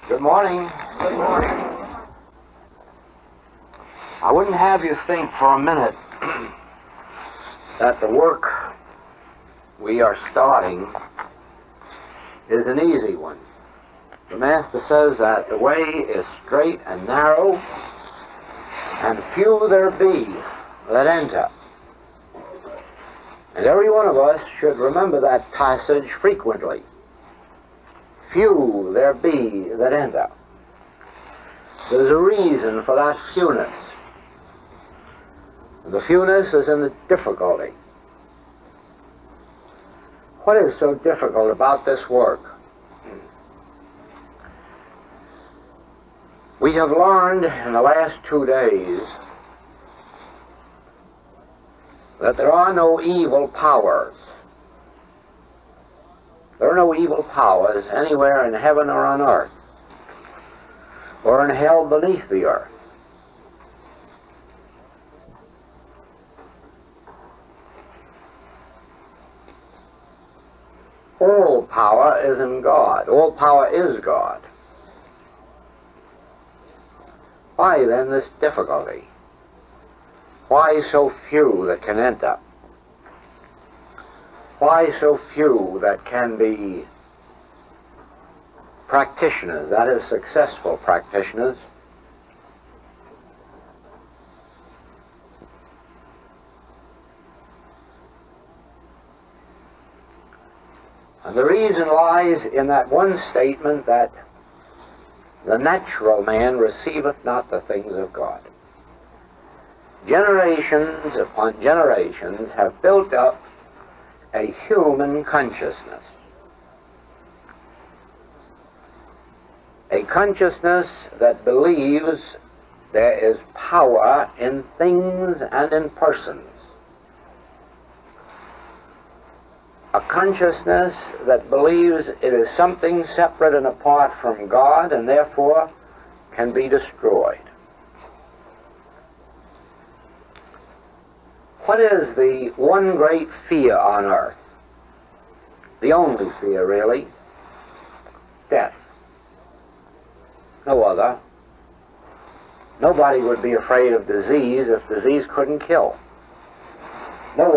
Good morning. Good morning. I wouldn't have you think for a minute that the work we are starting is an easy one. The Master says that the way is straight and narrow, and few there be that enter. And every one of us should remember that passage frequently. Few there be that enter. There's a reason for that fewness. The fewness is in the difficulty. What is so difficult about this work? We have learned in the last 2 days that there are no evil powers. There are no evil powers anywhere in heaven or on earth, or in hell beneath the earth. All power is in God. All power is God. Why then this difficulty? Why so few that can enter? Why so few that can be practitioners, that is, successful practitioners? And the reason lies in that one statement that the natural man receiveth not the things of God. Generations upon generations have built up a human consciousness. A consciousness that believes there is power in things and in persons. A consciousness that believes it is something separate and apart from God and therefore can be destroyed. What is the one great fear on earth? The only fear, really? Death. No other. Nobody would be afraid of disease if disease couldn't kill. No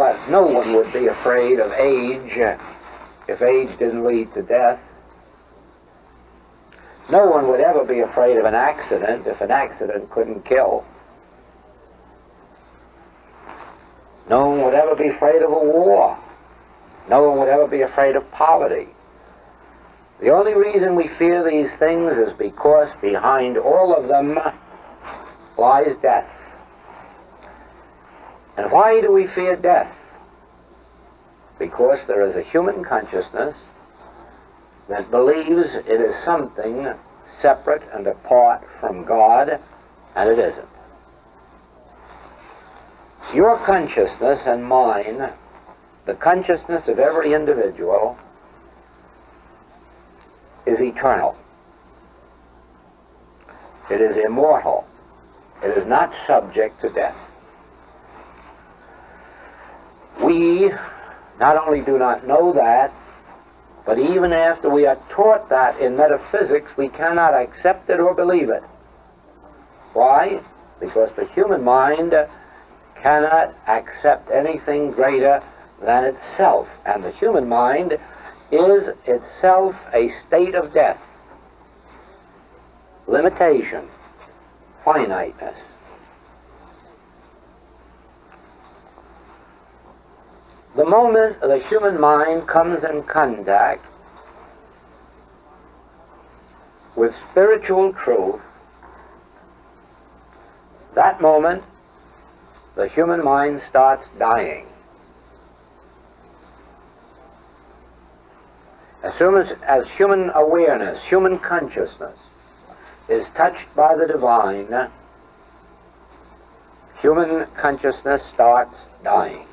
one would be afraid of age if age didn't lead to death. No one would ever be afraid of an accident if an accident couldn't kill. No one would ever be afraid of a war. No one would ever be afraid of poverty. The only reason we fear these things is because behind all of them lies death. And why do we fear death? Because there is a human consciousness that believes it is something separate and apart from God, and it isn't. Your consciousness and mine, the consciousness of every individual, is eternal. It is immortal. It is not subject to death. We not only do not know that, but even after we are taught that in metaphysics, we cannot accept it or believe it. Why? Because the human mind cannot accept anything greater than itself, and the human mind is itself a state of death, limitation, finiteness. The moment the human mind comes in contact with spiritual truth, that moment the human mind starts dying. As soon as human awareness, human consciousness is touched by the divine, human consciousness starts dying.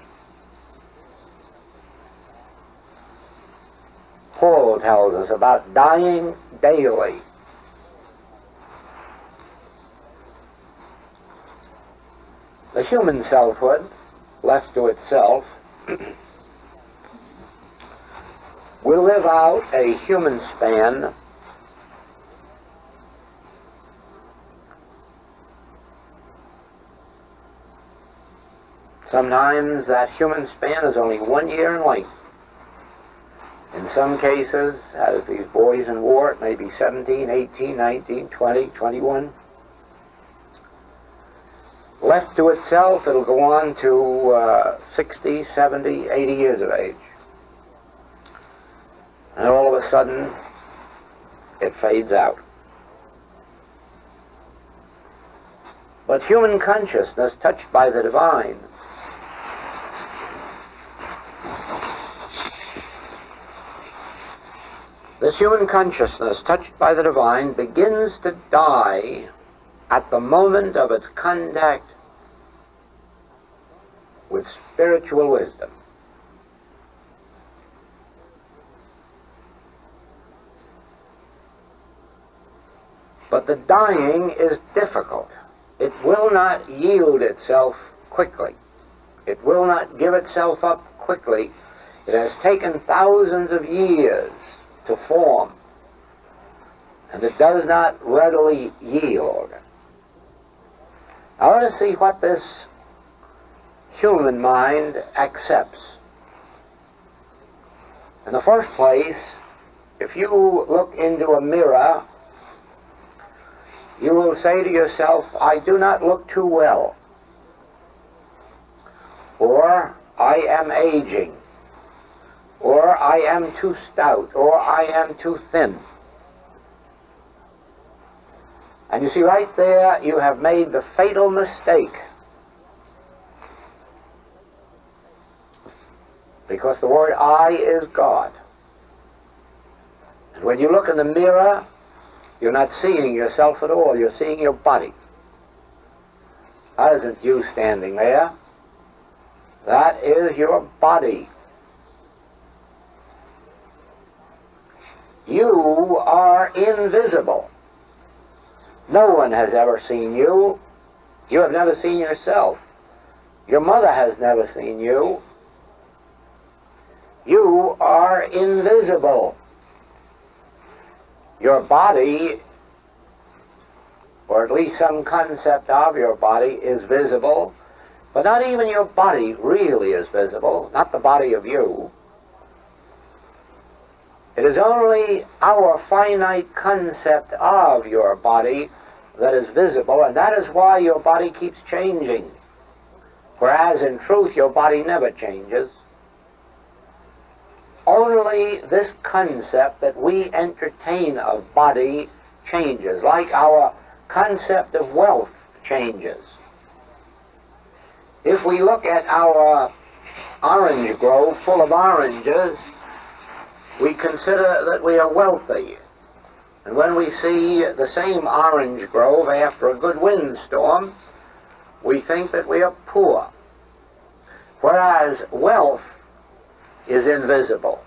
Paul tells us about dying daily. The human selfhood, left to itself, will live out a human span Sometimes that human span is only 1 year in length. In some cases, as these boys in war, it may be 17, 18, 19, 20, 21. Left to itself, it'll go on to 60, 70, 80 years of age. And all of a sudden, it fades out. But human consciousness, touched by the divine, this human consciousness, touched by the divine, begins to die at the moment of its contact with spiritual wisdom. But the dying is difficult. It will not yield itself quickly. It will not give itself up quickly. It has taken thousands of years to form, and it does not readily yield. I want to see what this human mind accepts. In the first place, if you look into a mirror, you will say to yourself, I do not look too well, or I am aging, or I am too stout, or I am too thin. And you see, right there, you have made the fatal mistake. Because the word I is God. And when you look in the mirror, you're not seeing yourself at all. You're seeing your body. That isn't you standing there. That is your body. You are invisible. No one has ever seen you. You have never seen yourself. Your mother has never seen you. You are invisible. Your body, or at least some concept of your body, is visible, but not even your body really is visible, not the body of you. It is only our finite concept of your body that is visible, and that is why your body keeps changing. Whereas in truth your body never changes. Only this concept that we entertain of body changes, like our concept of wealth changes. If we look at our orange grove full of oranges, we consider that we are wealthy. And when we see the same orange grove after a good windstorm, we think that we are poor. Whereas wealth is invisible.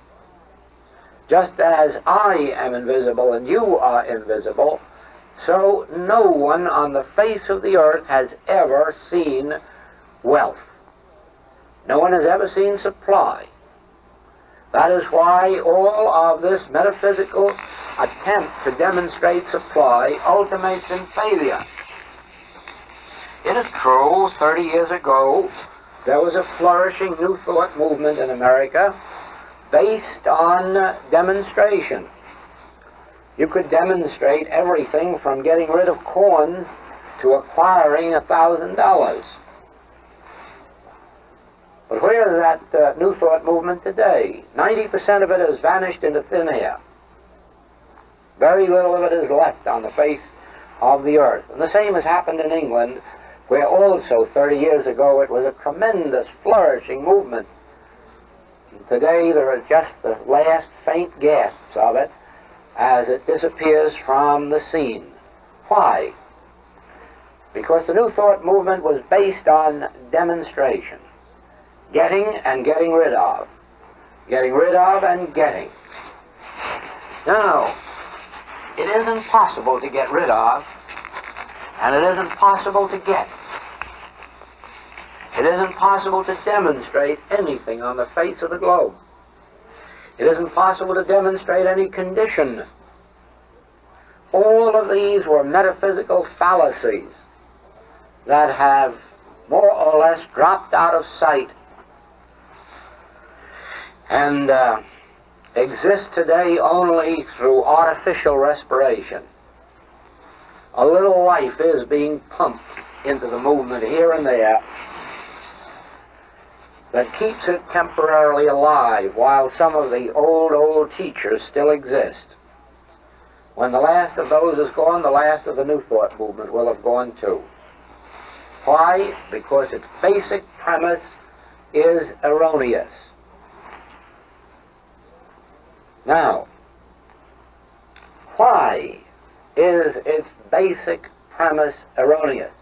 Just as I am invisible and you are invisible, so no one on the face of the earth has ever seen wealth. No one has ever seen supply. That is why all of this metaphysical attempt to demonstrate supply ultimates in failure. It is true, 30 years ago, there was a flourishing New Thought movement in America based on demonstration. You could demonstrate everything from getting rid of corn to acquiring $1,000. But where is that New Thought movement today? 90% of it has vanished into thin air. Very little of it is left on the face of the earth. And the same has happened in England, where also 30 years ago it was a tremendous flourishing movement. And today there are just the last faint gasps of it as it disappears from the scene. Why? Because the New Thought movement was based on demonstration. Getting and getting rid of. Getting rid of and getting. Now, it isn't possible to get rid of, and it isn't possible to get. It isn't possible to demonstrate anything on the face of the globe. It isn't possible to demonstrate any condition. All of these were metaphysical fallacies that have more or less dropped out of sight and exist today only through artificial respiration. A little life is being pumped into the movement here and there that keeps it temporarily alive while some of the old teachers still exist. When the last of those is gone, the last of the New Thought movement will have gone too. Why? Because its basic premise is erroneous. Now, why is its basic premise erroneous?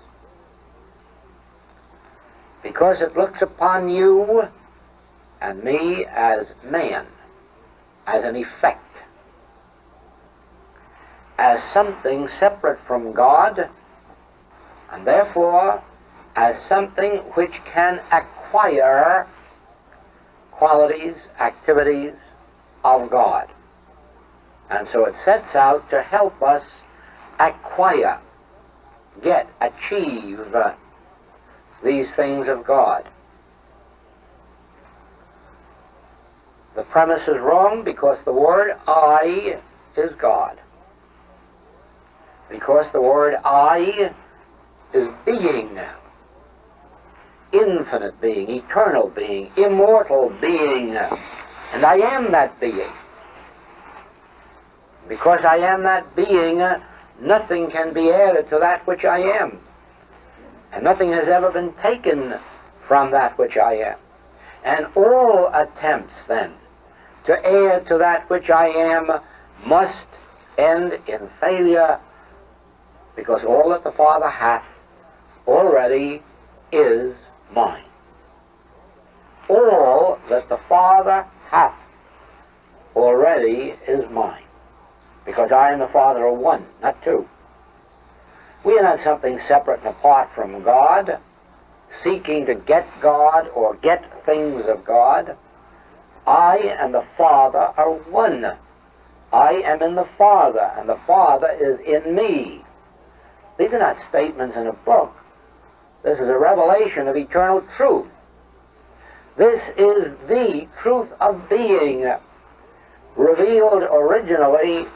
Because it looks upon you and me as man, as an effect, as something separate from God, and therefore as something which can acquire qualities, activities of God. And so it sets out to help us acquire, get, achieve these things of God. The premise is wrong because the word I is God. Because the word I is being, infinite being, eternal being, immortal being, and I am that being. Because I am that being, nothing can be added to that which I am. And nothing has ever been taken from that which I am. And all attempts, then, to add to that which I am must end in failure, because all that the Father hath already is mine. All that the Father hath already is mine, because I and the Father are one, not two. We are not something separate and apart from God, seeking to get God or get things of God. I and the Father are one. I am in the Father, and the Father is in me. These are not statements in a book. This is a revelation of eternal truth. This is the truth of being, revealed originally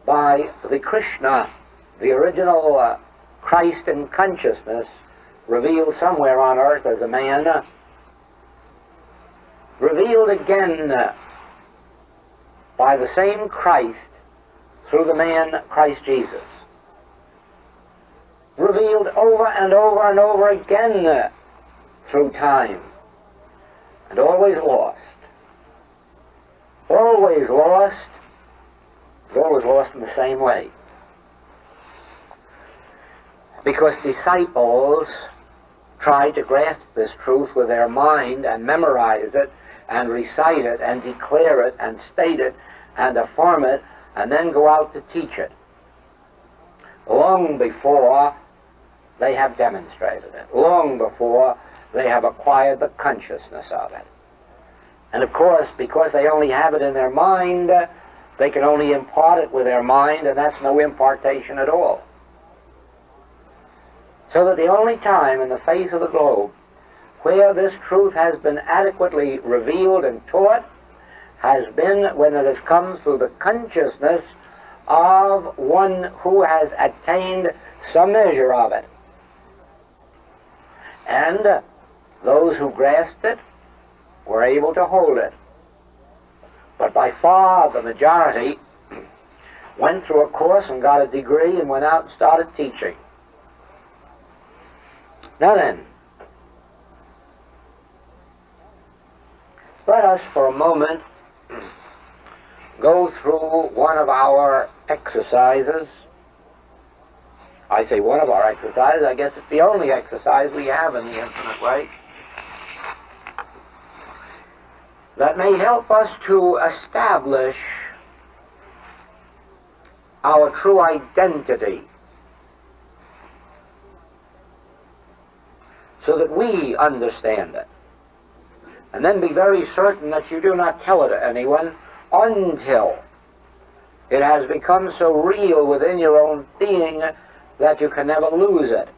by the Krishna, the original Christ in consciousness, revealed somewhere on earth as a man, revealed again by the same Christ through the man Christ Jesus, revealed over and over and over again through time, and always lost. Always lost, but always lost in the same way. Because disciples try to grasp this truth with their mind and memorize it and recite it and declare it and state it and affirm it and then go out to teach it long before they have demonstrated it, long before they have acquired the consciousness of it. And of course, because they only have it in their mind, they can only impart it with their mind, and that's no impartation at all. So that the only time in the face of the globe where this truth has been adequately revealed and taught has been when it has come through the consciousness of one who has attained some measure of it. And those who grasped it were able to hold it. But by far the majority went through a course and got a degree and went out and started teaching. Now then, let us for a moment go through one of our exercises. I say one of our exercises, I guess it's the only exercise we have in the infinite way that may help us to establish our true identity, so that we understand it. And then be very certain that you do not tell it to anyone until it has become so real within your own being that you can never lose it.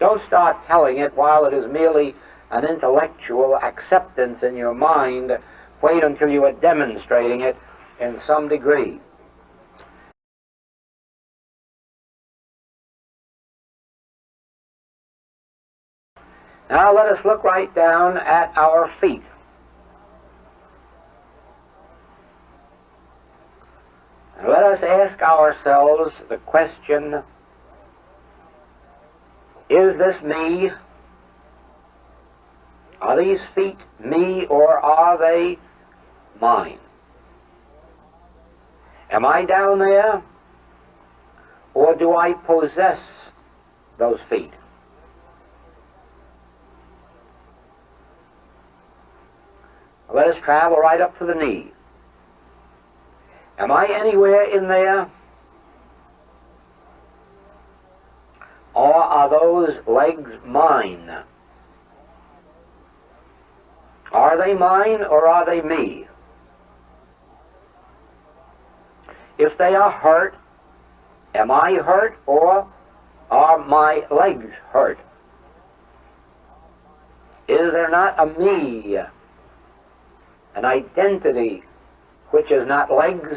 Don't start telling it while it is merely an intellectual acceptance in your mind. Wait until you are demonstrating it in some degree. Now let us look right down at our feet. And let us ask ourselves the question, is this me? Are these feet me, or are they mine? Am I down there, or do I possess those feet? Let us travel right up to the knee. Am I anywhere in there? Or are those legs mine? Are they mine or are they me? If they are hurt, am I hurt or are my legs hurt? Is there not a me, an identity which is not legs?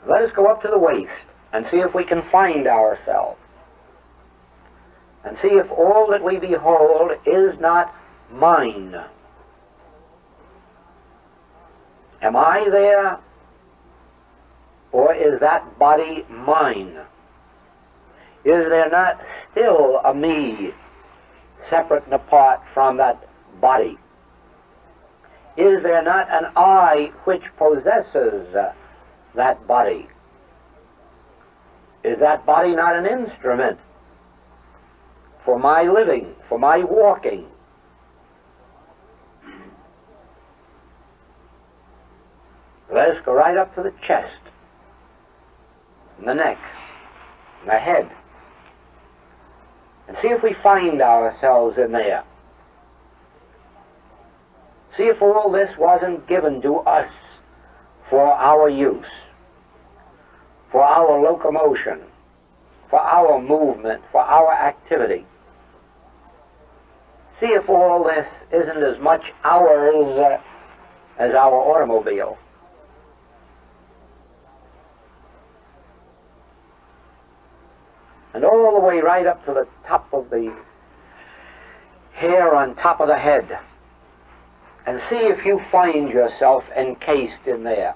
Let us go up to the waist and see if we can find ourselves, and see if all that we behold is not mine. Am I there, or is that body mine? Is there not still a me separate and apart from that body? Is there not an I which possesses that body? Is that body not an instrument for my living, for my walking? Let us go right up to the chest, and the neck, and the head, and see if we find ourselves in there. See if all this wasn't given to us for our use, for our locomotion, for our movement, for our activity. See if all this isn't as much ours as our automobile. And all the way right up to the top of the hair on top of the head. And see if you find yourself encased in there.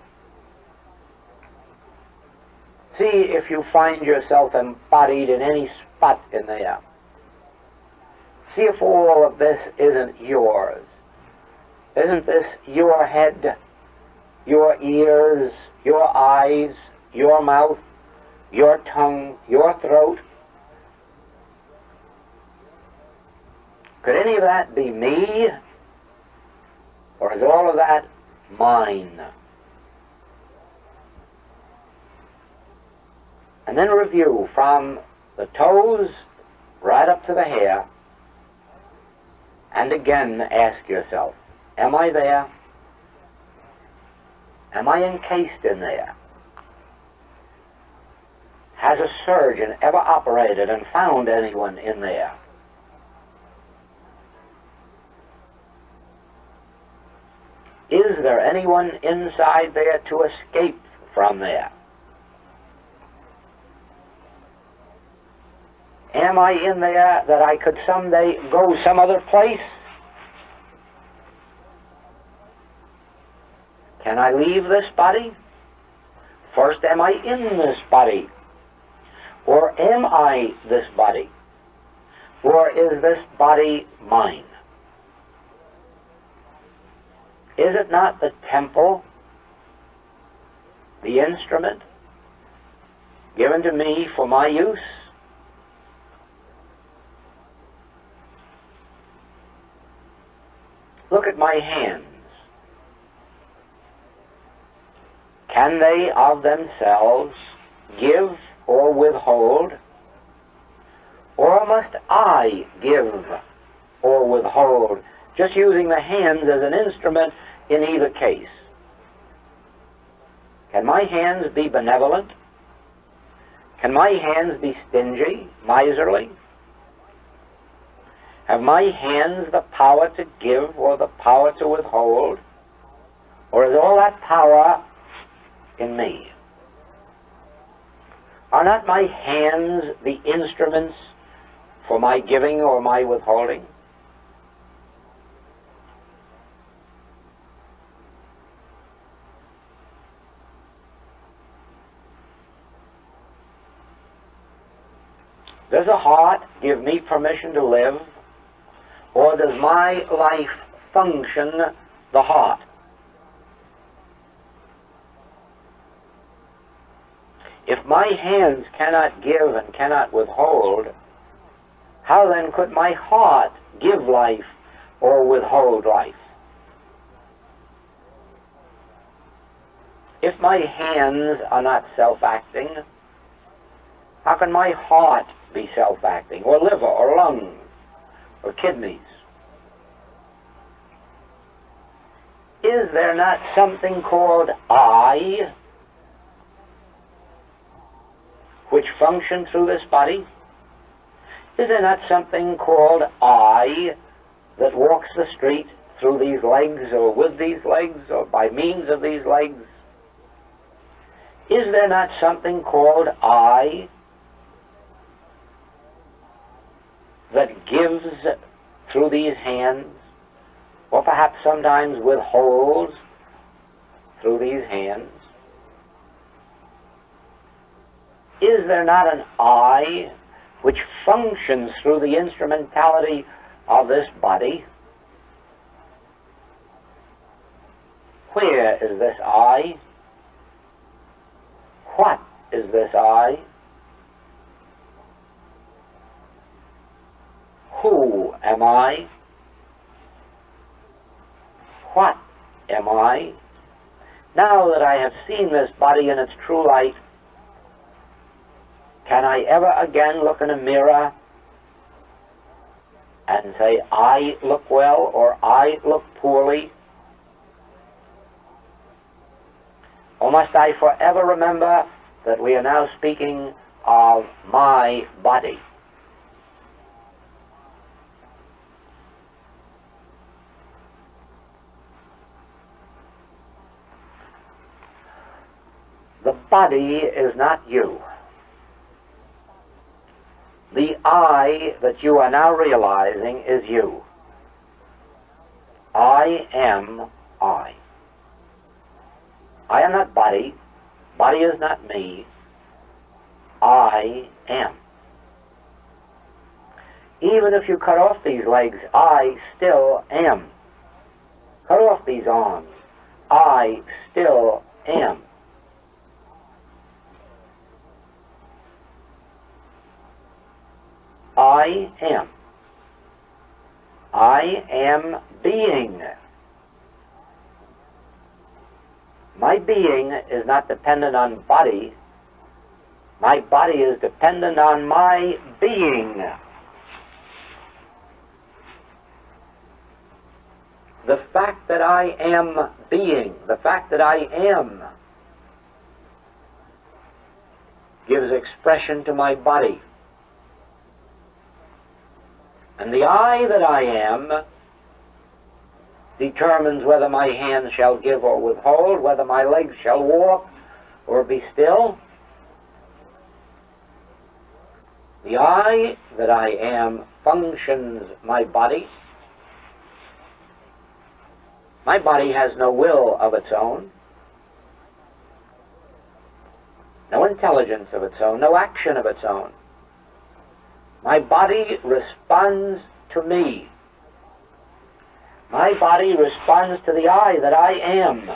See if you find yourself embodied in any spot in there. See if all of this isn't yours. Isn't this your head, your ears, your eyes, your mouth, your tongue, your throat? Could any of that be me? Or is all of that mine? And then review from the toes right up to the hair, and again ask yourself, am I there? Am I encased in there? Has a surgeon ever operated and found anyone in there? Is there anyone inside there to escape from there? Am I in there that I could someday go some other place? Can I leave this body? First, am I in this body? Or am I this body? Or is this body mine? Is it not the temple, the instrument, given to me for my use? Look at my hands. Can they of themselves give or withhold? Or must I give or withhold, just using the hands as an instrument in either case? Can my hands be benevolent? Can my hands be stingy, miserly? Have my hands the power to give or the power to withhold? Or is all that power in me? Are not my hands the instruments for my giving or my withholding? Does the heart give me permission to live, or does my life function the heart? If my hands cannot give and cannot withhold, how then could my heart give life or withhold life? If my hands are not self-acting, how can my heart be self-acting, or liver, or lungs, or kidneys? Is there not something called I, which function through this body? Is there not something called I that walks the street through these legs, or with these legs, or by means of these legs? Is there not something called I that gives through these hands, or perhaps sometimes withholds through these hands? Is there not an I which functions through the instrumentality of this body? Where is this I? What is this I? Who am I? What am I? Now that I have seen this body in its true light, can I ever again look in a mirror and say, I look well or I look poorly? Or must I forever remember that we are now speaking of my body? The body is not you. The I that you are now realizing is you. I am I. I am not body. Body is not me. I am. Even if you cut off these legs, I still am. Cut off these arms, I still am. I am. I am being. My being is not dependent on body. My body is dependent on my being. The fact that I am being, the fact that I am, gives expression to my body. And the I that I am determines whether my hands shall give or withhold, whether my legs shall walk or be still. The I that I am functions my body. My body has no will of its own, no intelligence of its own, no action of its own. My body responds to me. My body responds to the I that I am.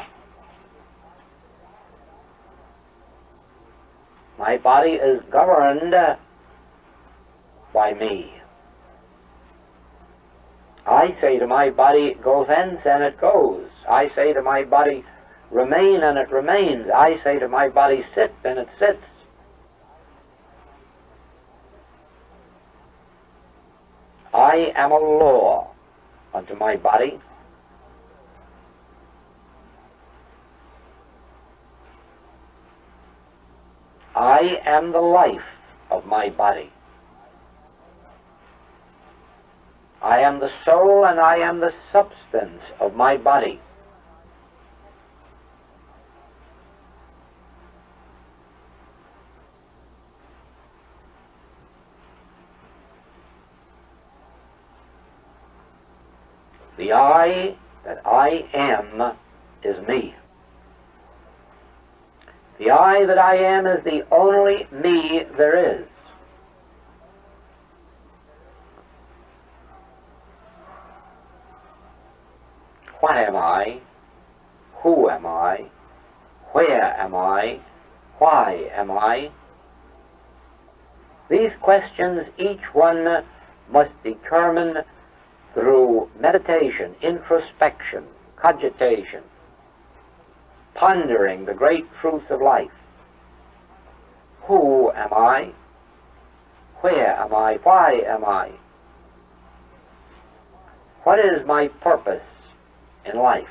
My body is governed by me. I say to my body, go thence, and it goes. I say to my body, remain, and it remains. I say to my body, sit, and it sits. I am a law unto my body. I am the life of my body. I am the soul and I am the substance of my body. The I that I am is me. The I that I am is the only me there is. What am I? Who am I? Where am I? Why am I? These questions, each one must determine through meditation, introspection, cogitation, pondering the great truths of life. Who am I? Where am I? Why am I? What is my purpose in life?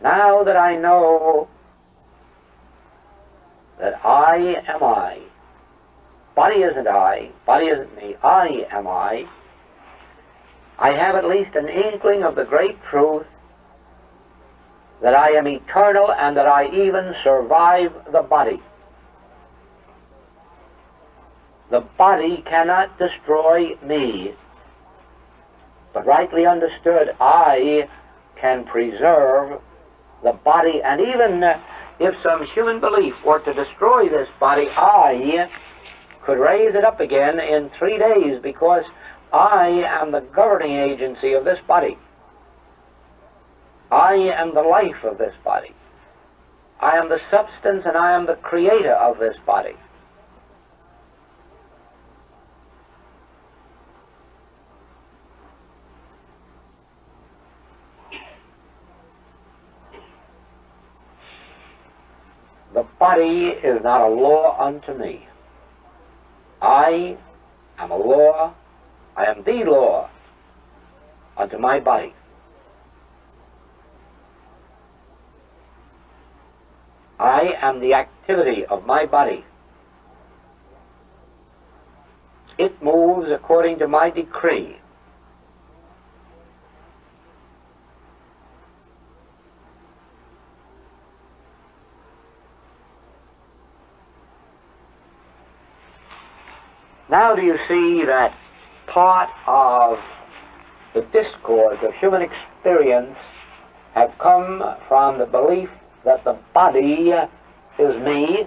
Now that I know that I am I, body isn't I, body isn't me, I am I have at least an inkling of the great truth that I am eternal and that I even survive the body. The body cannot destroy me, but rightly understood, I can preserve the body, and even if some human belief were to destroy this body, I could raise it up again in 3 days, because I am the governing agency of this body. I am the life of this body. I am the substance and I am the creator of this body. The body is not a law unto me. I am a law, I am the law unto my body. I am the activity of my body. It moves according to my decree. Now do you see that part of the discord of human experience have come from the belief that the body is me,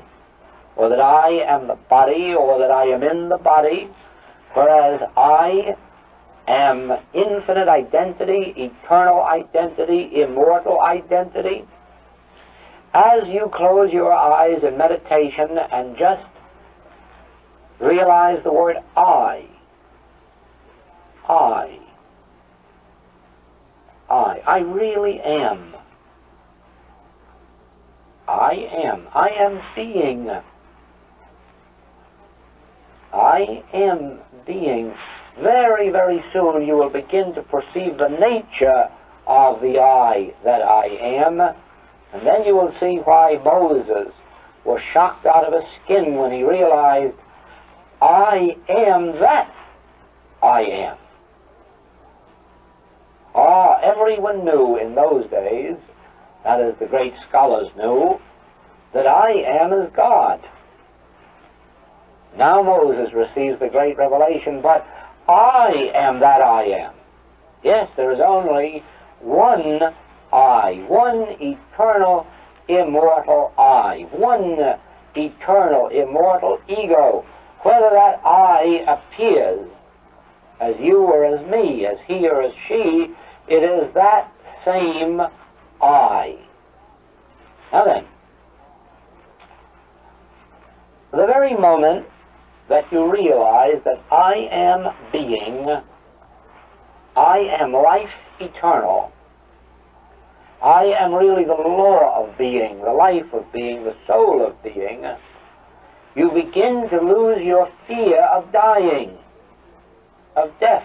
or that I am the body, or that I am in the body, whereas I am infinite identity, eternal identity, immortal identity. As you close your eyes in meditation and just realize the word I really am. I am being. I am being. Very, very soon you will begin to perceive the nature of the I that I am, and then you will see why Moses was shocked out of his skin when he realized, I am that I am. Everyone knew in those days, that is, the great scholars knew, that I am as God. Now Moses receives the great revelation, but I am that I am. Yes, there is only one I, one eternal, immortal I, one eternal, immortal ego. Whether that I appears as you or as me, as he or as she, it is that same I. Now then, the very moment that you realize that I am being, I am life eternal, I am really the law of being, the life of being, the soul of being, you begin to lose your fear of dying, of death.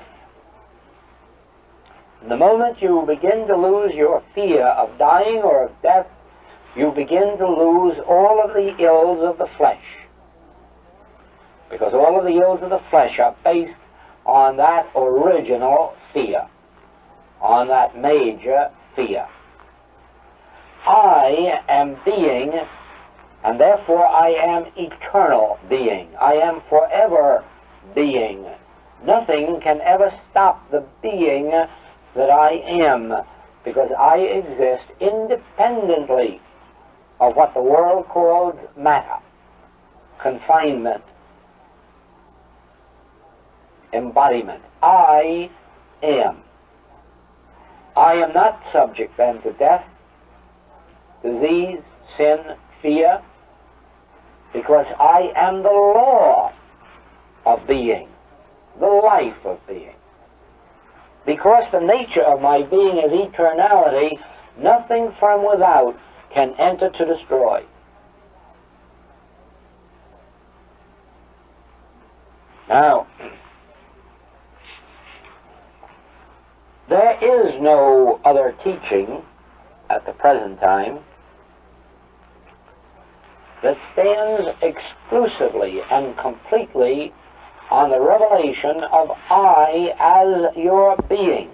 The moment you begin to lose your fear of dying or of death, you begin to lose all of the ills of the flesh. Because all of the ills of the flesh are based on that original fear, on that major fear. I am being, and therefore I am eternal being. I am forever being. Nothing can ever stop the being that I am, because I exist independently of what the world calls matter, confinement, embodiment. I am. I am not subject then to death, disease, sin, fear, because I am the law of being, the life of being. Because the nature of my being is eternality, nothing from without can enter to destroy. Now, there is no other teaching at the present time that stands exclusively and completely on the revelation of I as your being.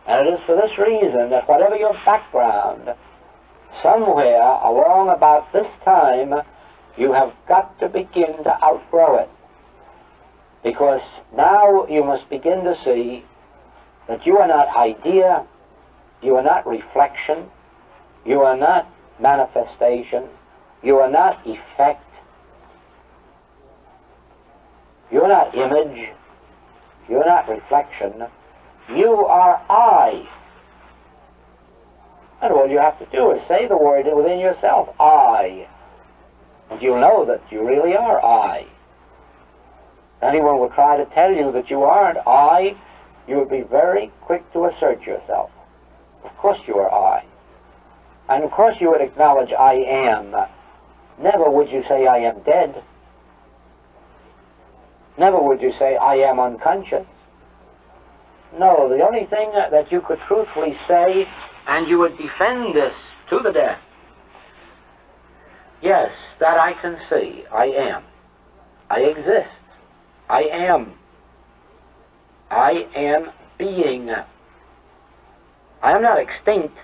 And it is for this reason that whatever your background, somewhere along about this time, you have got to begin to outgrow it. Because now you must begin to see that you are not idea, you are not reflection, you are not manifestation, you are not effect, you are not image, you are not reflection, you are I. And all you have to do is say the word within yourself, I. And you'll know that you really are I. Anyone will try to tell you that you aren't I, you would be very quick to assert yourself. Of course you are I. And of course you would acknowledge I am. Never would you say I am dead. Never would you say I am unconscious. No, the only thing that you could truthfully say, and you would defend this to the death, yes, that I can see, I am. I exist. I am. I am being. I am not extinct.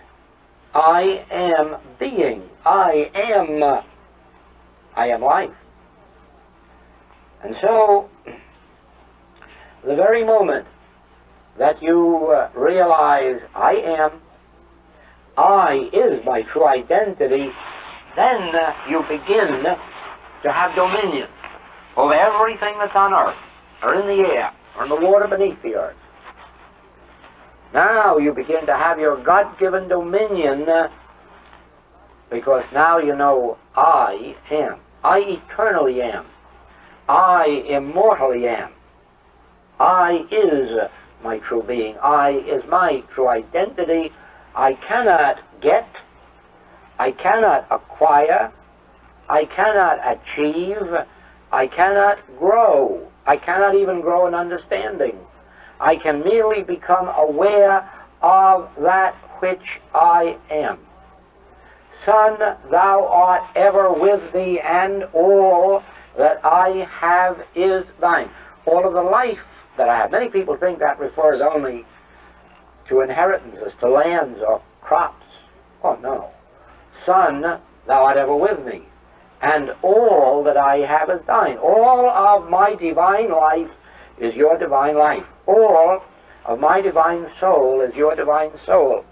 I am being. I am life. And so, the very moment that you realize I is my true identity, then you begin to have dominion over everything that's on earth, or in the air, or in the water beneath the earth. Now you begin to have your God-given dominion, because now you know I am. I eternally am. I immortally am. I is my true being. I is my true identity. I cannot get, I cannot acquire, I cannot achieve, I cannot grow. I cannot even grow in understanding. I can merely become aware of that which I am. Son, thou art ever with me, and all that I have is thine. All of the life that I have. Many people think that refers only to inheritances, to lands or crops. Oh, no. Son, thou art ever with me, and all that I have is thine. All of my divine life is your divine life. All of my divine soul is your divine soul.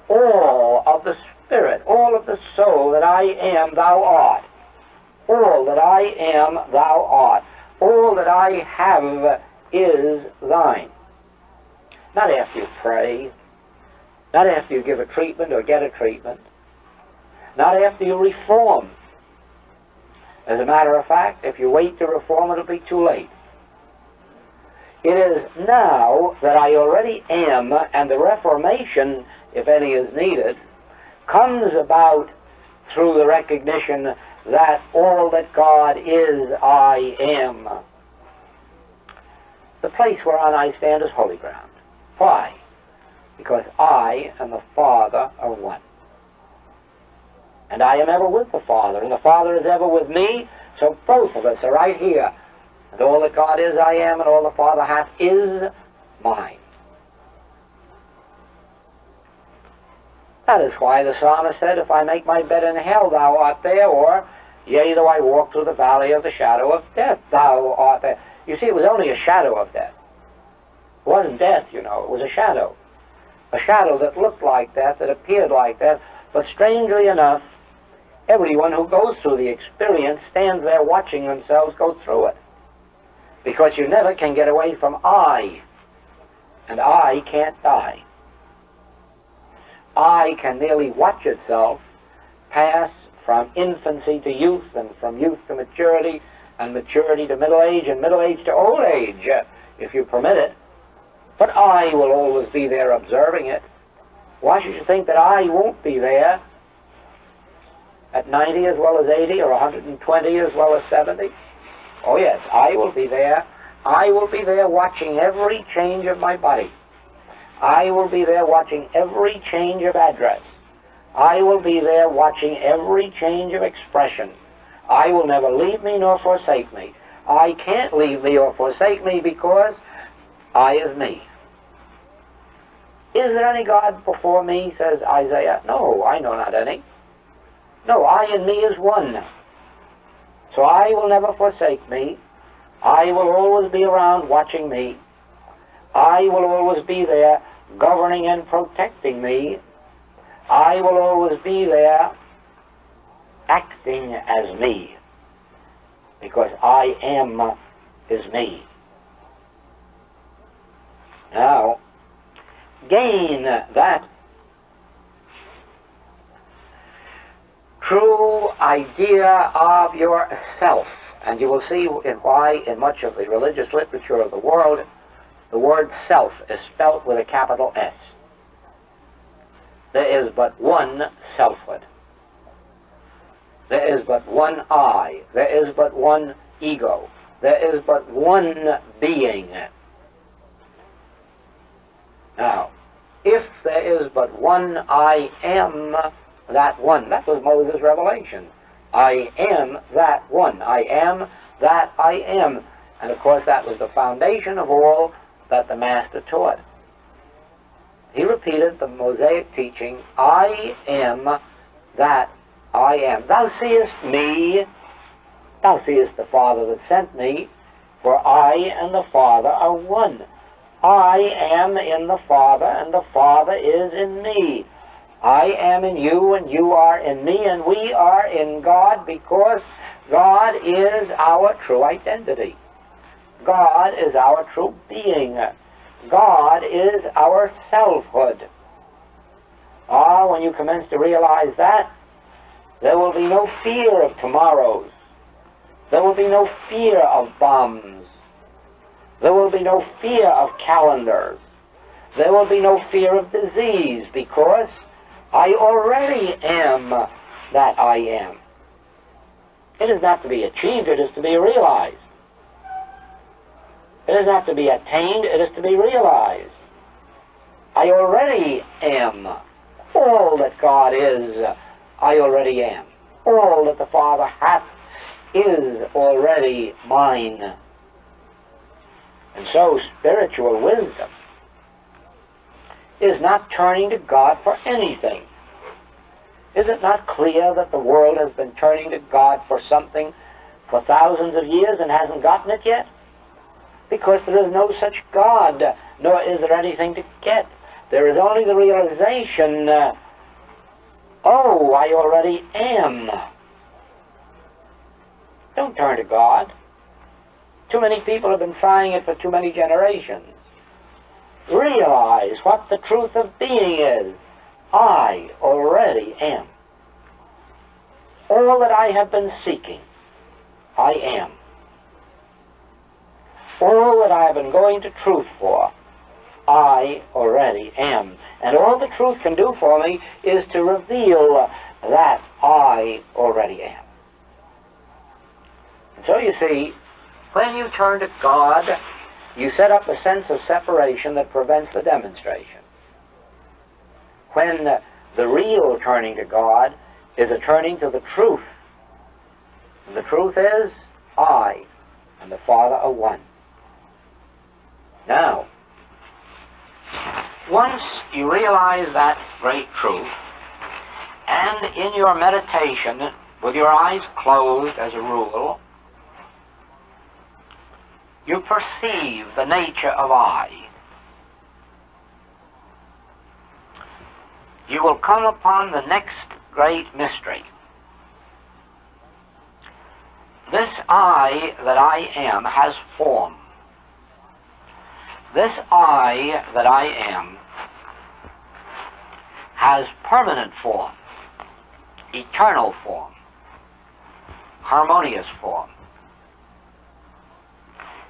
All of the spirit, all of the soul that I am, thou art. All that I am, thou art. All that I have is thine. Not after you pray, not after you give a treatment or get a treatment, not after you reform. As a matter of fact, if you wait to reform, it'll be too late. It is now that I already am, and the reformation, if any is needed, comes about through the recognition that all that God is, I am. The place whereon I stand is holy ground. Why? Because I and the Father are one. And I am ever with the Father, and the Father is ever with me, so both of us are right here. And all that God is, I am, and all the Father hath is mine. That is why the psalmist said, if I make my bed in hell, thou art there, or, yea, though I walk through the valley of the shadow of death, thou art there. You see, it was only a shadow of death. It wasn't death, you know, it was a shadow. A shadow that looked like death, that appeared like death, but strangely enough, everyone who goes through the experience stands there watching themselves go through it. Because you never can get away from I, and I can't die. I can merely watch itself pass from infancy to youth, and from youth to maturity, and maturity to middle age, and middle age to old age, if you permit it. But I will always be there observing it. Why should you think that I won't be there at 90 as well as 80, or 120 as well as 70? Oh yes, I will be there. I will be there watching every change of my body. I will be there watching every change of address. I will be there watching every change of expression. I will never leave me nor forsake me. I can't leave me or forsake me because I is me. Is there any God before me, says Isaiah? No, I know not any. No, I and me is one. So I will never forsake me. I will always be around watching me. I will always be there governing and protecting me. I will always be there acting as me, because I am is me. Now, gain that true idea of yourself, and you will see why in much of the religious literature of the world the word self is spelt with a capital S. There is but one selfhood. There is but one I. There is but one ego. There is but one being. Now, if there is but one I am that one, that was Moses' revelation. I am that one. I am that I am. And of course that was the foundation of all that the Master taught. He repeated the Mosaic teaching, I am that I am. Thou seest me, thou seest the Father that sent me, for I and the Father are one. I am in the Father, and the Father is in me. I am in you, and you are in me, and we are in God, because God is our true identity. God is our true being. God is our selfhood. When you commence to realize that, there will be no fear of tomorrows. There will be no fear of bombs. There will be no fear of calendars. There will be no fear of disease, because I already am that I am. It is not to be achieved, it is to be realized. It is not to be attained, it is to be realized. I already am. All that God is, I already am. All that the Father hath is already mine. And so spiritual wisdom is not turning to God for anything. Is it not clear that the world has been turning to God for something for thousands of years and hasn't gotten it yet? Because there is no such God, nor is there anything to get. There is only the realization, oh, I already am. Don't turn to God. Too many people have been trying it for too many generations. Realize what the truth of being is. I already am. All that I have been seeking, I am. All that I have been going to truth for, I already am. And all the truth can do for me is to reveal that I already am. And so you see, when you turn to God, you set up a sense of separation that prevents the demonstration. When the real turning to God is a turning to the truth. And the truth is, I and the Father are one. Now, once you realize that great truth, and in your meditation, with your eyes closed as a rule, you perceive the nature of I. You will come upon the next great mystery. This I that I am has form. This I that I am has permanent form, eternal form, harmonious form.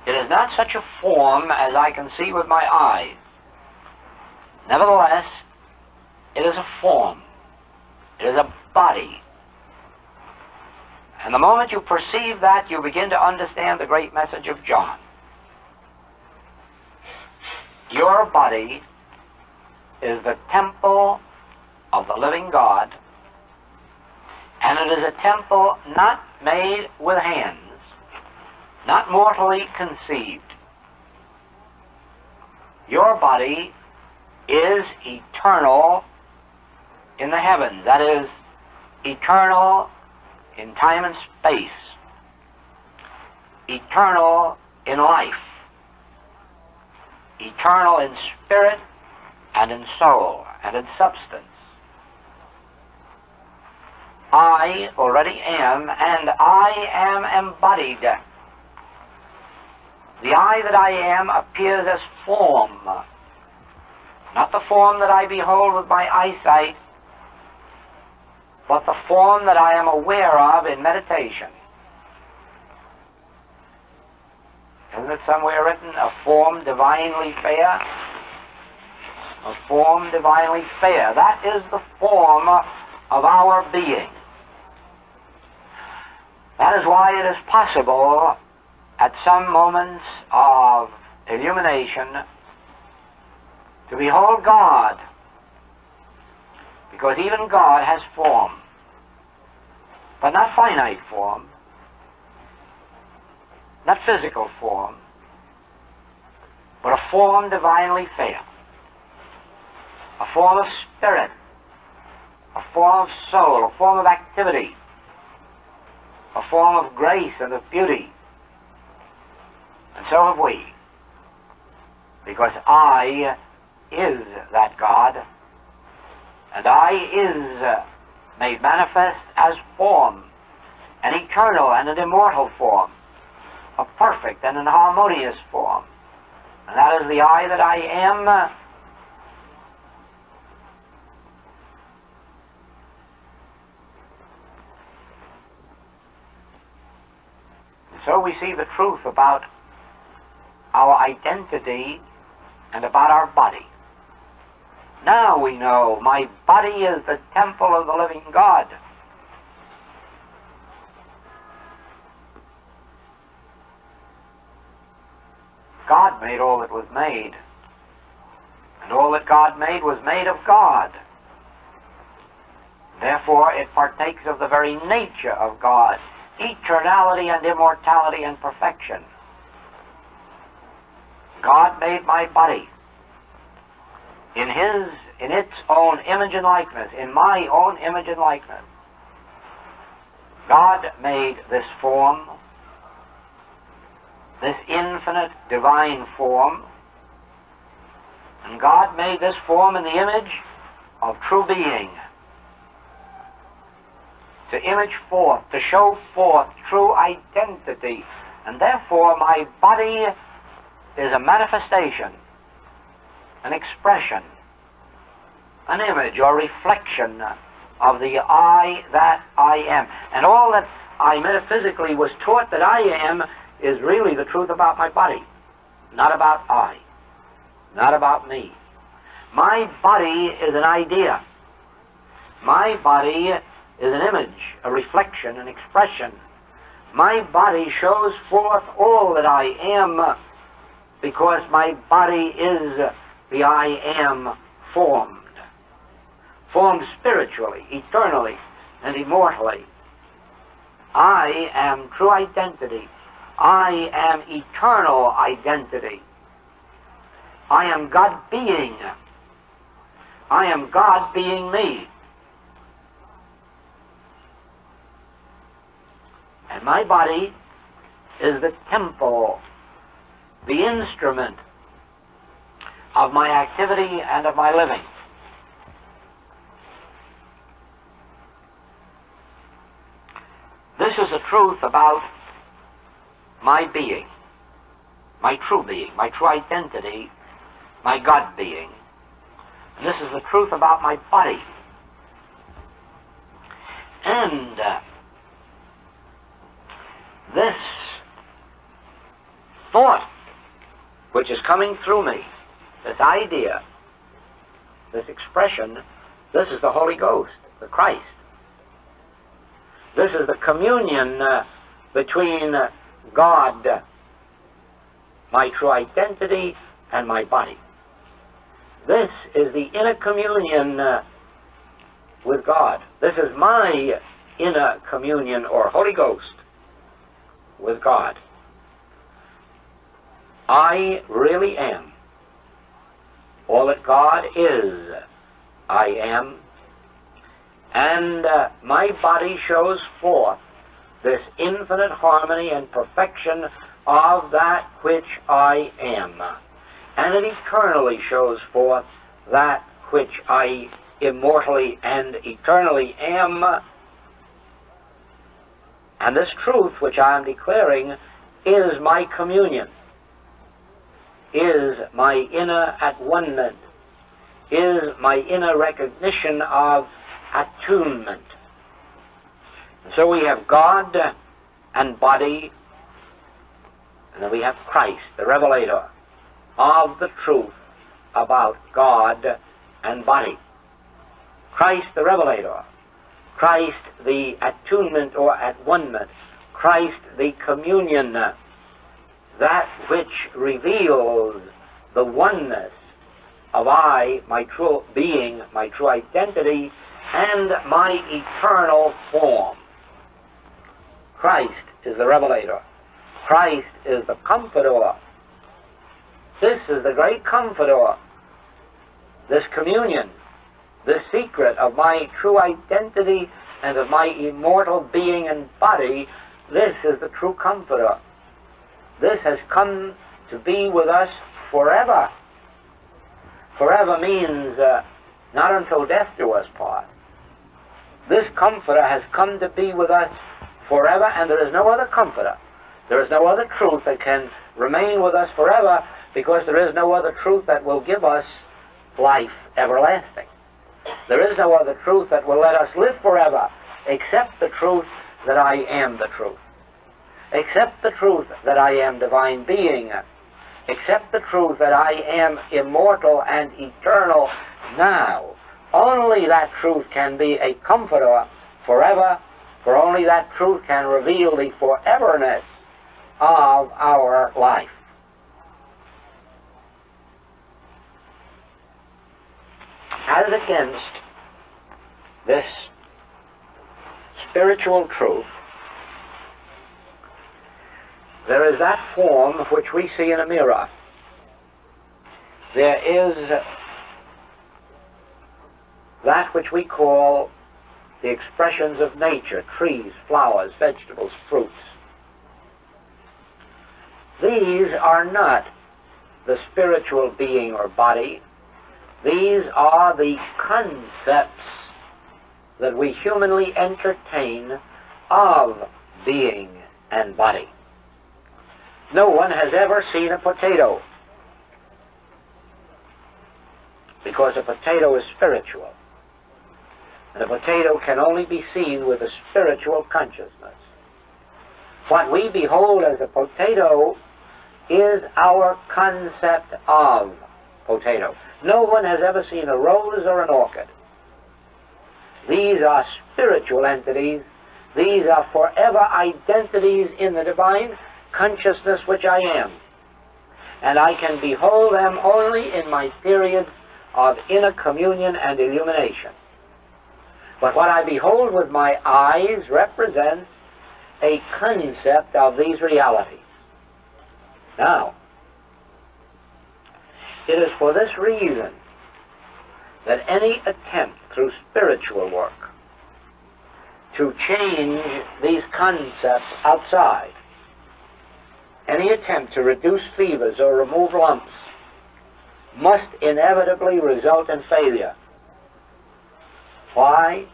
It is not such a form as I can see with my eyes. Nevertheless, it is a form. It is a body. And the moment you perceive that, you begin to understand the great message of John. Your body is the temple of the living God, and it is a temple not made with hands, not mortally conceived. Your body is eternal in the heavens, that is, eternal in time and space, eternal in life, eternal in spirit and in soul and in substance. I already am, and I am embodied. The I that I am appears as form, not the form that I behold with my eyesight, but the form that I am aware of in meditation. Isn't it somewhere written, a form divinely fair? A form divinely fair. That is the form of our being. That is why it is possible at some moments of illumination to behold God, because even God has form, but not finite form, not physical form, but a form divinely fair, a form of spirit, a form of soul, a form of activity, a form of grace and of beauty. And so have we, because I is that God, and I is made manifest as form, an eternal and an immortal form, a perfect and an harmonious form. And that is the I that I am. And so we see the truth about our identity and about our body. Now we know my body is the temple of the living God. God made all that was made, and all that God made was made of God. Therefore it partakes of the very nature of God, eternality and immortality and perfection. God made my body in its own image and likeness, in my own image and likeness. God made this form, this infinite divine form, and God made this form in the image of true being, to image forth, to show forth true identity. And therefore my body is a manifestation, an expression, an image or reflection of the I that I am. And all that I metaphysically was taught that I am is really the truth about my body, not about I, not about me. My body is an idea. My body is an image, a reflection, an expression. My body shows forth all that I am because my body is the I am formed spiritually, eternally, and immortally. I am true identity. I am eternal identity. I am God being. I am God being me. And my body is the temple, the instrument of my activity and of my living. This is the truth about my being, my true identity, my God being. And this is the truth about my body. And this thought which is coming through me, this idea, this expression, this is the Holy Ghost, the Christ. This is the communion between God, my true identity, and my body. This is the inner communion with God. This is my inner communion or Holy Ghost with God. I really am. All that God is, I am. And my body shows forth this infinite harmony and perfection of that which I am. And it eternally shows forth that which I immortally and eternally am. And this truth which I am declaring is my communion, is my inner at-one-ment, is my inner recognition of attunement. And so we have God and body, and then we have Christ, the revelator of the truth about God and body. Christ the revelator, Christ the attunement or at-one-ment, Christ the communion, that which reveals the oneness of I, my true being, my true identity, and my eternal form. Christ is the revelator. Christ is the comforter. This is the great comforter. This communion, this secret of my true identity and of my immortal being and body, this is the true comforter. This has come to be with us forever. Forever means not until death do us part. This comforter has come to be with us forever, and there is no other comforter. There is no other truth that can remain with us forever, because there is no other truth that will give us life everlasting. There is no other truth that will let us live forever, except the truth that I am the truth. Except the truth that I am divine being. Except the truth that I am immortal and eternal now. Only that truth can be a comforter forever, for only that truth can reveal the foreverness of our life. As against this spiritual truth, there is that form which we see in a mirror. There is that which we call the expressions of nature, trees, flowers, vegetables, fruits. These are not the spiritual being or body. These are the concepts that we humanly entertain of being and body. No one has ever seen a potato, because a potato is spiritual. And a potato can only be seen with a spiritual consciousness. What we behold as a potato is our concept of potato. No one has ever seen a rose or an orchid. These are spiritual entities. These are forever identities in the divine consciousness which I am. and I can behold them only in my periods of inner communion and illumination. But what I behold with my eyes represents a concept of these realities. Now, it is for this reason that any attempt through spiritual work to change these concepts outside, any attempt to reduce fevers or remove lumps, must inevitably result in failure. Why?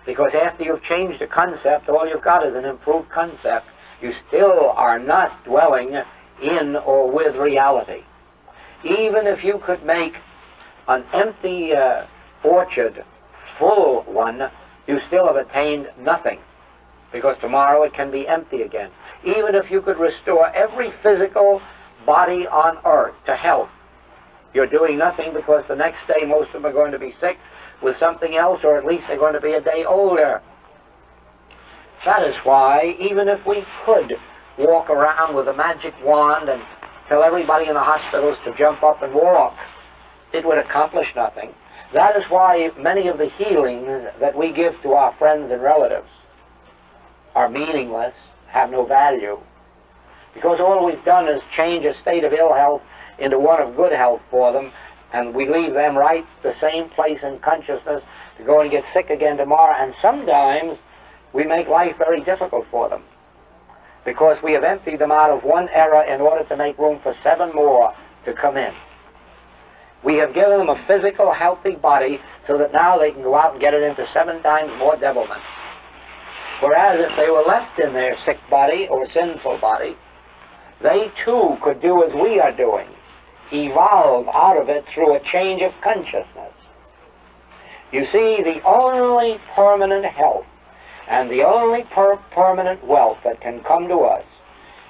Because after you've changed the concept, all you've got is an improved concept. You still are not dwelling in or with reality. Even if you could make an empty orchard full one, you still have attained nothing, because tomorrow it can be empty again. Even if you could restore every physical body on earth to health, you're doing nothing, because the next day most of them are going to be sick with something else, or at least they're going to be a day older. That is why, even if we could walk around with a magic wand and tell everybody in the hospitals to jump up and walk, it would accomplish nothing. That is why many of the healings that we give to our friends and relatives are meaningless, have no value, because all we've done is change a state of ill health into one of good health for them, and we leave them right the same place in consciousness to go and get sick again tomorrow. And sometimes we make life very difficult for them, because we have emptied them out of one era in order to make room for 7 more to come in. We have given them a physical, healthy body so that now they can go out and get it into 7 times more devilment. Whereas if they were left in their sick body or sinful body, they too could do as we are doing, evolve out of it through a change of consciousness. You see, the only permanent health and the only permanent wealth that can come to us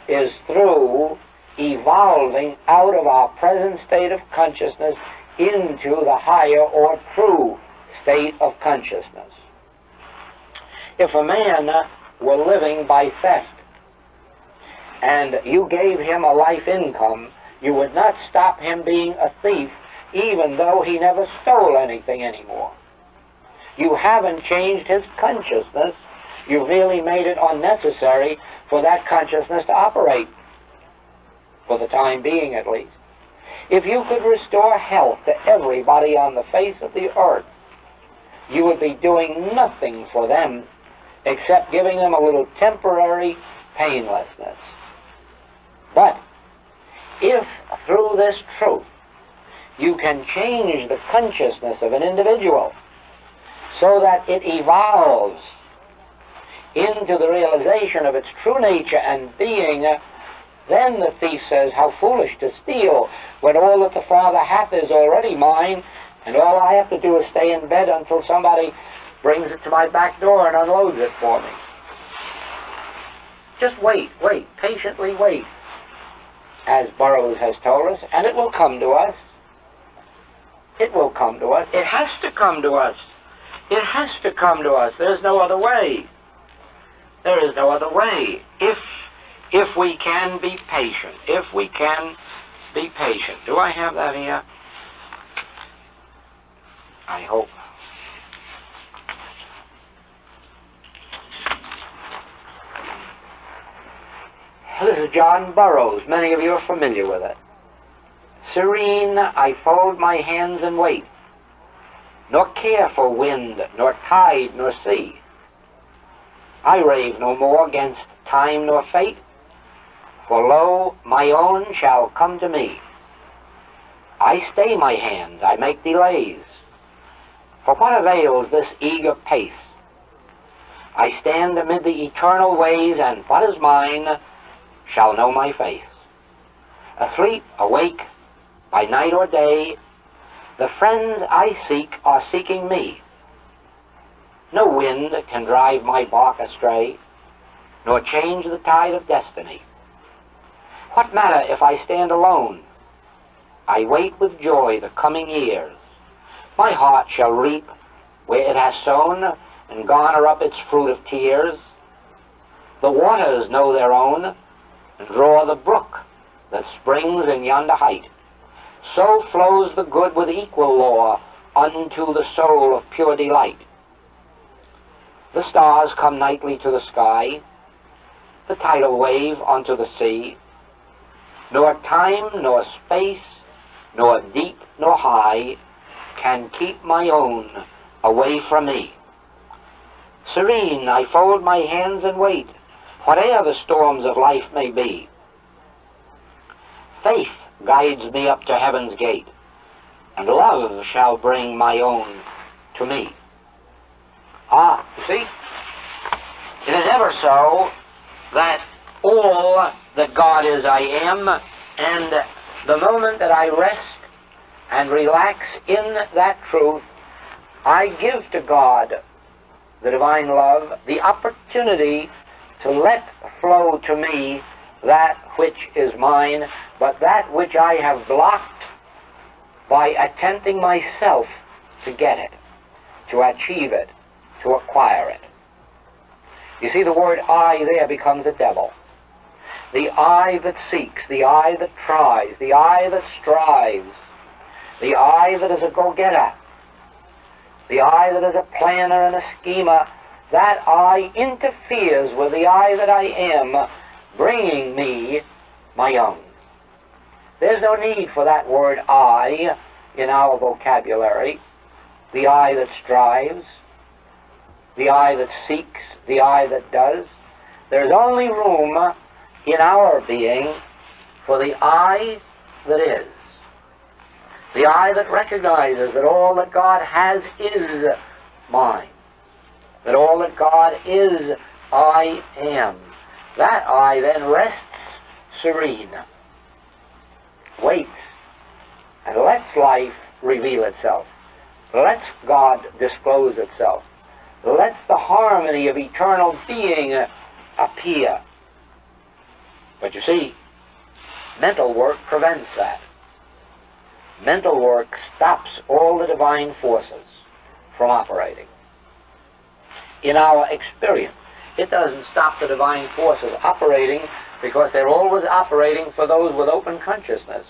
is through evolving out of our present state of consciousness into the higher or true state of consciousness. If a man were living by theft and you gave him a life income, you would not stop him being a thief even though he never stole anything anymore. You haven't changed his consciousness. You've merely made it unnecessary for that consciousness to operate, for the time being at least. If you could restore health to everybody on the face of the earth, you would be doing nothing for them except giving them a little temporary painlessness. But if through this truth you can change the consciousness of an individual so that it evolves into the realization of its true nature and being, then the thief says, how foolish to steal when all that the Father hath is already mine, and all I have to do is stay in bed until somebody brings it to my back door and unloads it for me. Just wait, patiently wait, as Burroughs has told us, and it will come to us. It will come to us. It has to come to us. It has to come to us. There's no other way. There is no other way. If we can be patient. If we can be patient. Do I have that here? I hope. This is John Burroughs. Many of you are familiar with it. Serene, I fold my hands and wait, nor care for wind, nor tide, nor sea. I rave no more against time nor fate, for lo, my own shall come to me. I stay my hands, I make delays, for what avails this eager pace? I stand amid the eternal ways, and what is mine shall know my face. Asleep, awake, by night or day, the friends I seek are seeking me. No wind can drive my bark astray, nor change the tide of destiny. What matter if I stand alone? I wait with joy the coming years. My heart shall reap where it has sown, and garner up its fruit of tears. The waters know their own, and draw the brook that springs in yonder height. So flows the good with equal law unto the soul of pure delight. The stars come nightly to the sky, the tidal wave unto the sea, nor time, nor space, nor deep, nor high, can keep my own away from me. Serene, I fold my hands and wait, whate'er the storms of life may be. Faith guides me up to heaven's gate, and love shall bring my own to me. Ah, you see, it is ever so that all that God is I am, and the moment that I rest and relax in that truth, I give to God, the divine love, the opportunity to let flow to me that which is mine, but that which I have blocked by attempting myself to get it, to achieve it, to acquire it. You see, the word I there becomes a devil. The I that seeks, the I that tries, the I that strives, the I that is a go-getter, the I that is a planner and a schemer, that I interferes with the I that I am, bringing me my own. There's no need for that word I in our vocabulary. The I that strives, the I that seeks, the I that does. There's only room in our being for the I that is. The I that recognizes that all that God has is mine. That all that God is, I am. That I then rests serene, waits, and lets life reveal itself. Lets God disclose itself. Lets the harmony of eternal being appear. But you see, mental work prevents that. Mental work stops all the divine forces from operating. In our experience, it doesn't stop the divine forces operating because they're always operating for those with open consciousness.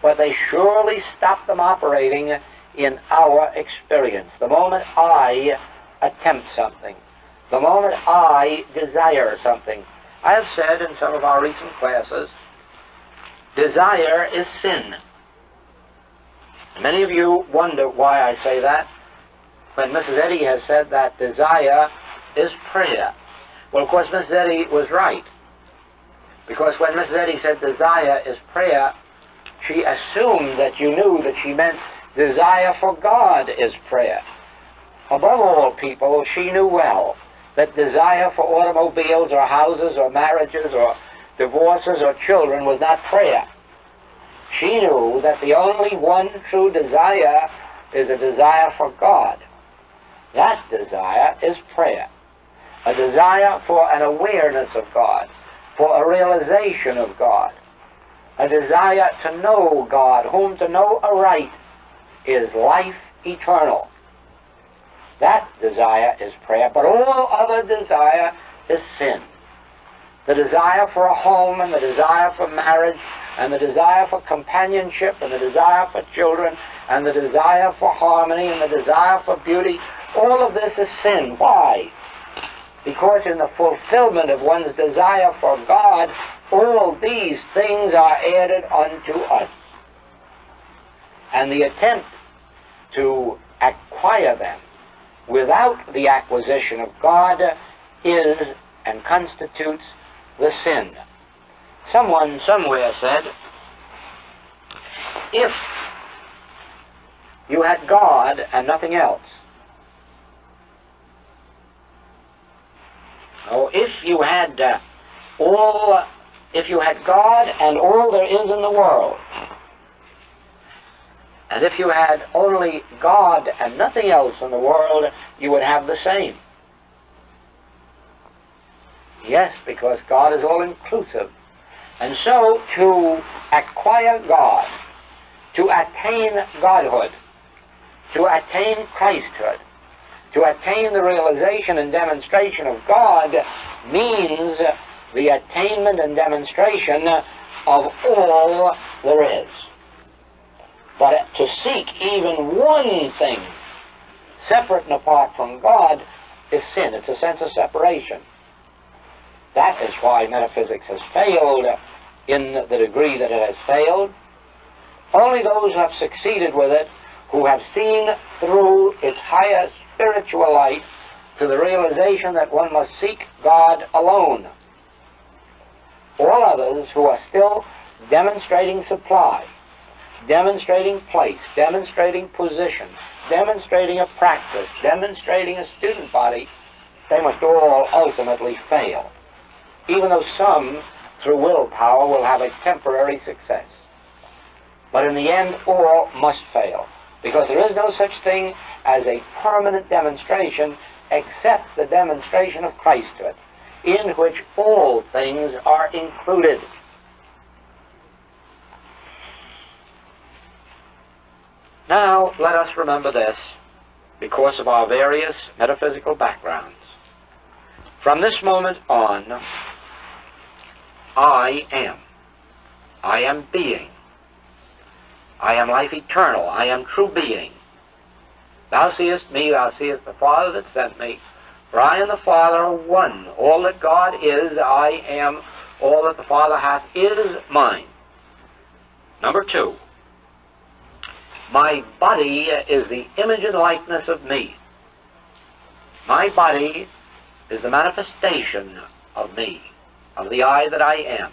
But they surely stop them operating in our experience. The moment I attempt something, the moment I desire something. I have said in some of our recent classes, desire is sin. Many of you wonder why I say that, when Mrs. Eddy has said that desire is prayer. Well, of course, Mrs. Eddy was right, because when Mrs. Eddy said desire is prayer, she assumed that you knew that she meant desire for God is prayer. Above all people, she knew well that desire for automobiles or houses or marriages or divorces or children was not prayer. She knew that the only one true desire is a desire for God. That desire is prayer. A desire for an awareness of God, for a realization of God, a desire to know God, whom to know aright is life eternal. That desire is prayer, but all other desire is sin. The desire for a home, and the desire for marriage, and the desire for companionship, and the desire for children, and the desire for harmony, and the desire for beauty, all of this is sin. Why? Because in the fulfillment of one's desire for God, all these things are added unto us. And the attempt to acquire them without the acquisition of God is and constitutes the sin. Someone somewhere said, if you had God and nothing else, if you had God and all there is in the world, and if you had only God and nothing else in the world, you would have the same. Yes, because God is all-inclusive. And so, to acquire God, to attain Godhood, to attain Christhood, to attain the realization and demonstration of God means the attainment and demonstration of all there is. But to seek even one thing separate and apart from God is sin. It's a sense of separation. That is why metaphysics has failed in the degree that it has failed. Only those who have succeeded with it, who have seen through its higher spiritual light to the realization that one must seek God alone. All others who are still demonstrating supply, demonstrating place, demonstrating position, demonstrating a practice, demonstrating a student body, they must all ultimately fail. Even though some, through willpower, will have a temporary success. But in the end, all must fail, because there is no such thing as a permanent demonstration except the demonstration of Christhood, in which all things are included. Now, let us remember this, because of our various metaphysical backgrounds. From this moment on, I am. I am being. I am life eternal. I am true being. Thou seest me, thou seest the Father that sent me. For I and the Father are one. All that God is, I am. All that the Father hath is mine. Number 2. My body is the image and likeness of me. My body is the manifestation of me, of the I that I am.